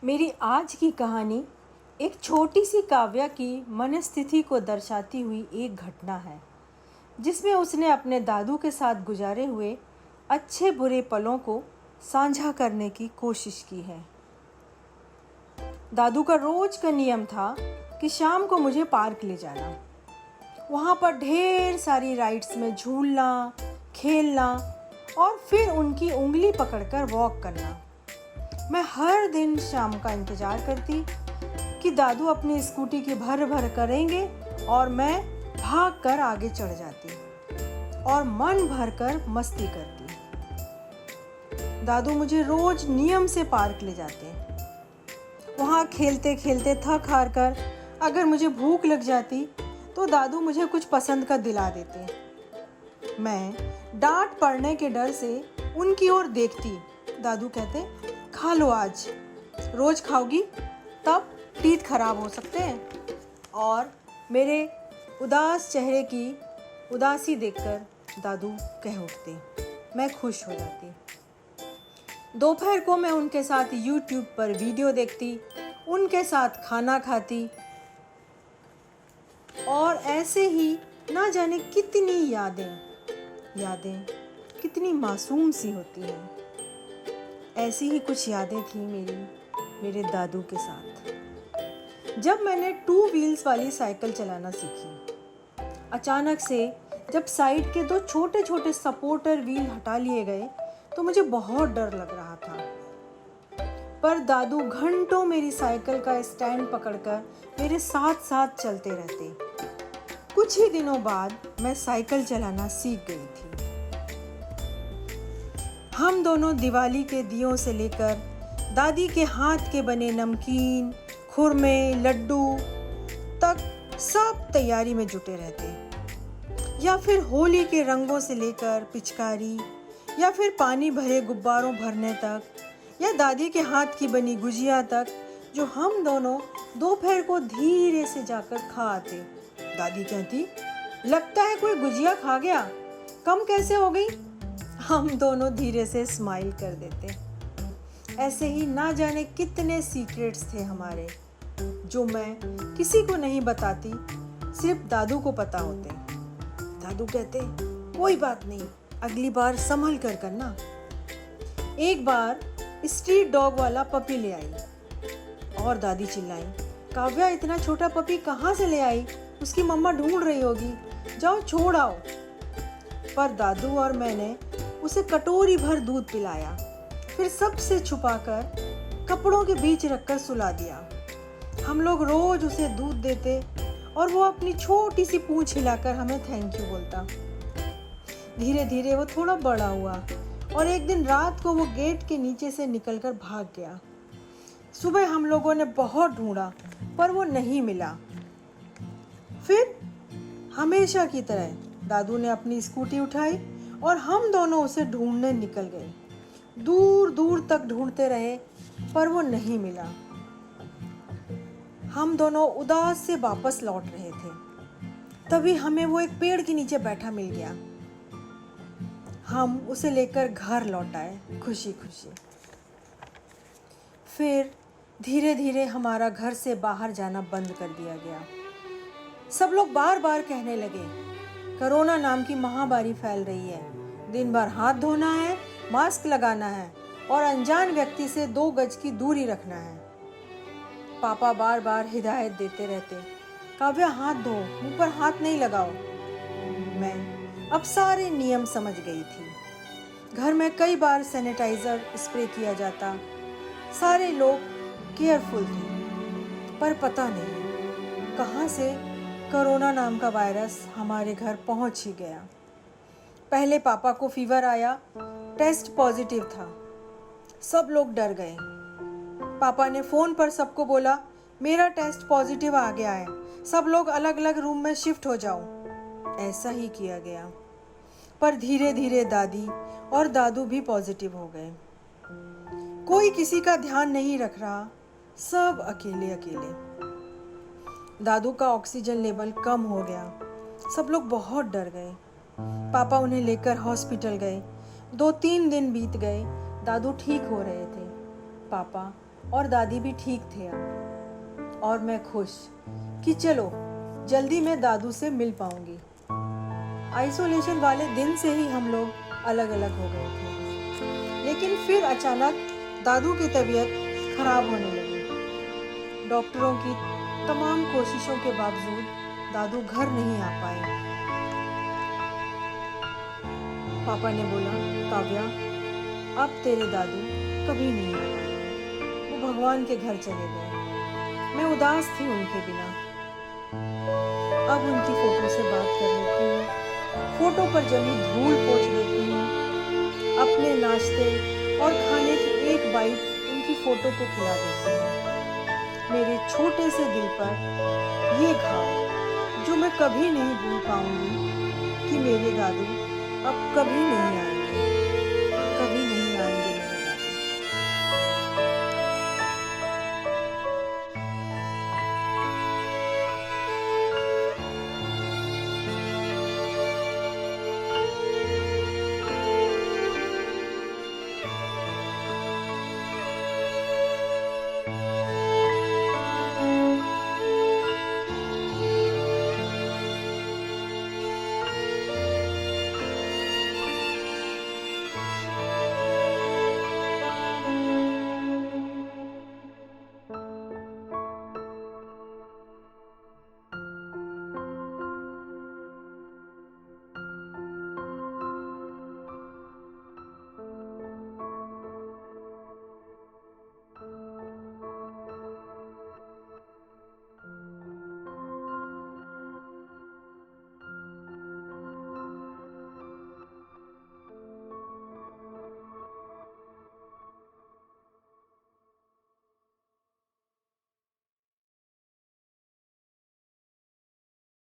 मेरी आज की कहानी एक छोटी सी काव्या की मनस्थिति को दर्शाती हुई एक घटना है, जिसमें उसने अपने दादू के साथ गुजारे हुए अच्छे बुरे पलों को साझा करने की कोशिश की है। दादू का रोज का नियम था कि शाम को मुझे पार्क ले जाना, वहाँ पर ढेर सारी राइड्स में झूलना, खेलना और फिर उनकी उंगली पकड़कर वॉक करना। मैं हर दिन शाम का इंतज़ार करती कि दादू अपनी स्कूटी की भर भर करेंगे और मैं भाग कर आगे चढ़ जाती और मन भर कर मस्ती करती। दादू मुझे रोज नियम से पार्क ले जाते। वहाँ खेलते खेलते थक हार कर अगर मुझे भूख लग जाती तो दादू मुझे कुछ पसंद का दिला देते। मैं डांट पड़ने के डर से उनकी ओर देखती। दादू कहते, खा लो, आज रोज खाओगी तब टीथ खराब हो सकते हैं। और मेरे उदास चेहरे की उदासी देखकर दादू कह उठते। मैं खुश हो जाती। दोपहर को मैं उनके साथ YouTube पर वीडियो देखती, उनके साथ खाना खाती और ऐसे ही ना जाने कितनी यादें कितनी मासूम सी होती हैं। ऐसी ही कुछ यादें थी मेरे दादू के साथ। जब मैंने 2 व्हील्स वाली साइकिल चलाना सीखी, अचानक से जब साइड के 2 छोटे छोटे सपोर्टर व्हील हटा लिए गए तो मुझे बहुत डर लग रहा था। पर दादू घंटों मेरी साइकिल का स्टैंड पकड़कर मेरे साथ साथ चलते रहते। कुछ ही दिनों बाद मैं साइकिल चलाना सीख गई थी। हम दोनों दिवाली के दियों से लेकर दादी के हाथ के बने नमकीन, खुरमे, लड्डू तक सब तैयारी में जुटे रहते। या फिर होली के रंगों से लेकर पिचकारी, या फिर पानी भरे गुब्बारों भरने तक, या दादी के हाथ की बनी गुजिया तक, जो हम दोनों दोपहर को धीरे से जाकर खा आते। दादी कहती, लगता है कोई गुजिया खा गया, कम कैसे हो गई? हम दोनों धीरे से स्माइल कर देते। ऐसे ही ना जाने कितने सीक्रेट्स थे हमारे, जो मैं किसी को नहीं बताती, सिर्फ दादू को पता होते। दादू कहते, कोई बात नहीं, अगली बार संभल कर करना। एक बार स्ट्रीट डॉग वाला पपी ले आई और दादी चिल्लाई, काव्या इतना छोटा पपी कहाँ से ले आई? उसकी मम्मा ढूंढ रही होगी, जाओ छोड़ आओ। पर दादू और मैंने उसे कटोरी भर दूध पिलाया, फिर सबसे छुपाकर कपड़ों के बीच रखकर सुला दिया। हम लोग रोज उसे दूध देते और वो अपनी छोटी सी पूंछ हिलाकर हमें थैंक यू बोलता। धीरे धीरे वो थोड़ा बड़ा हुआ और एक दिन रात को वो गेट के नीचे से निकलकर भाग गया। सुबह हम लोगों ने बहुत ढूंढा पर वो नहीं मिला। फिर हमेशा की तरह दादू ने अपनी स्कूटी उठाई और हम दोनों उसे ढूंढने निकल गए। दूर दूर तक ढूंढते रहे पर वो नहीं मिला। हम दोनों उदास से वापस लौट रहे थे, तभी हमें वो एक पेड़ के नीचे बैठा मिल गया। हम उसे लेकर घर लौट आए खुशी खुशी। फिर धीरे धीरे हमारा घर से बाहर जाना बंद कर दिया गया। सब लोग बार बार कहने लगे, कोरोना नाम की महामारी फैल रही है, दिन भर हाथ धोना है, मास्क लगाना है और अनजान व्यक्ति से 2 गज की दूरी रखना है। पापा बार बार हिदायत देते रहते, काव्या हाथ धो, मुंह पर हाथ नहीं लगाओ। मैं अब सारे नियम समझ गई थी। घर में कई बार सैनिटाइजर स्प्रे किया जाता। सारे लोग केयरफुल थे, पर पता नहीं कहाँ से कोरोना नाम का वायरस हमारे घर पहुंच ही गया। पहले पापा को फीवर आया, टेस्ट पॉजिटिव था। सब लोग डर गए। पापा ने फ़ोन पर सबको बोला, मेरा टेस्ट पॉजिटिव आ गया है, सब लोग अलग अलग रूम में शिफ्ट हो जाओ। ऐसा ही किया गया। पर धीरे धीरे दादी और दादू भी पॉजिटिव हो गए। कोई किसी का ध्यान नहीं रख रहा, सब अकेले अकेले। दादू का ऑक्सीजन लेवल कम हो गया। सब लोग बहुत डर गए। पापा उन्हें लेकर हॉस्पिटल गए। 2-3 दिन बीत गए। दादू ठीक हो रहे थे। पापा और दादी भी ठीक थे अब। और मैं खुश कि चलो जल्दी मैं दादू से मिल पाऊंगी। आइसोलेशन वाले दिन से ही हम लोग अलग अलग हो गए थे, लेकिन फिर अचानक दादू की तबीयत खराब होने लगी। डॉक्टरों की तमाम कोशिशों के बावजूद दादू घर नहीं आ पाए। पापा ने बोला, काव्या, अब तेरे दादू कभी नहीं आ पाएंगे, वो भगवान के घर चले गए। मैं उदास थी उनके बिना। अब उनकी फोटो से बात कर लेती हूँ, फोटो पर जमी धूल पोंछ देती हूँ, अपने नाश्ते और खाने की एक बाइट उनकी फोटो को खिला देती हूँ। मेरे छोटे से दिल पर ये घाव जो मैं कभी नहीं भूल पाऊंगी कि मेरे दादू अब कभी नहीं आए।